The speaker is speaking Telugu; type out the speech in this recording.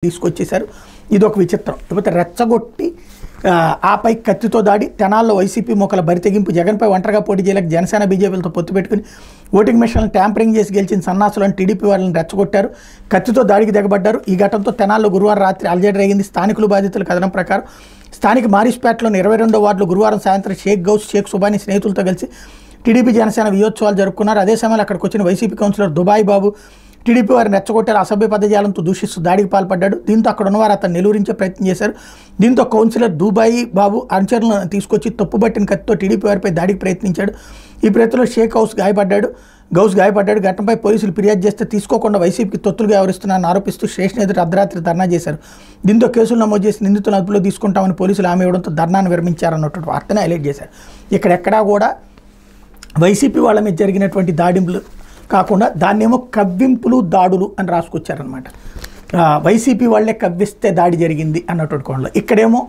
తీసుకొచ్చేశారు. ఇదొక విచిత్రం. లేకపోతే రెచ్చగొట్టి ఆపై కత్తితో దాడి తెనాల్లో వైసీపీ మోకల బరితెగింపు జగన్పై ఒంటరిగా పోటీ చేయలేక జనసేన బీజేపీలతో పొత్తు పెట్టుకుని ఓటింగ్ మిషన్లను ట్యాంపరింగ్ చేసి గెలిచిన సన్నాసులను టీడీపీ వాళ్ళని రెచ్చగొట్టారు. కత్తితో దాడికి దిగబడ్డారు. ఈ ఘటనతో తెనాల్లో గురువారం రాత్రి అలజడి రేగింది. స్థానికులు బాధితుల కథనం ప్రకారం స్థానిక మారిస్పేటలోని 22వ వార్డులో గురువారం సాయంత్రం షేక్ గౌస్, షేక్ సుబానీ స్నేహితులతో కలిసి టీడీపీ జనసేన వియోత్సవాలు జరుపుకున్నారు. అదే సమయంలో అక్కడికి వచ్చిన వైసీపీ కౌన్సిలర్ దుబాయ్ బాబు టీడీపీ వారిని రెచ్చగొట్టారు. అసభ్య పదజాలంతో దూషిస్తూ దాడికి పాల్పడ్డాడు. దీంతో అక్కడ ఉన్నవారు అతను నిలువరించే ప్రయత్నం చేశారు. దీంతో కౌన్సిలర్ దుబాయ్ బాబు అనుచరులను తీసుకొచ్చి తప్పుబట్టిన కత్తితో టీడీపీ వారిపై దాడికి ప్రయత్నించాడు. ఈ ప్రయత్నంలో షేక్ గౌస్ గాయపడ్డాడు. ఘటనపై పోలీసులు ఫిర్యాదు చేస్తే తీసుకోకుండా వైసీపీకి తొత్తులుగా వ్యవహరిస్తున్నారని ఆరోపిస్తూ స్టేషన్ ఎదురు అర్ధరాత్రి ధర్నా చేశారు. దీంతో కేసులు నమోదు చేసి నిందితులను అదుపులో తీసుకుంటామని పోలీసులు హామీ ఇవ్వడంతో ధర్నాను విరమించారన్నటువంటి వార్తను హైలైట్ చేశారు. ఇక్కడెక్కడా కూడా వైసీపీ వాళ్ళ మీద జరిగినటువంటి దాడింపులు కాకుండా దాన్నేమో కవ్వింపులు దాడులు అని రాసుకొచ్చారనమాట. వైసీపీ వాళ్ళే కవ్విస్తే దాడి జరిగింది అన్నటువంటి కోణంలో ఇక్కడేమో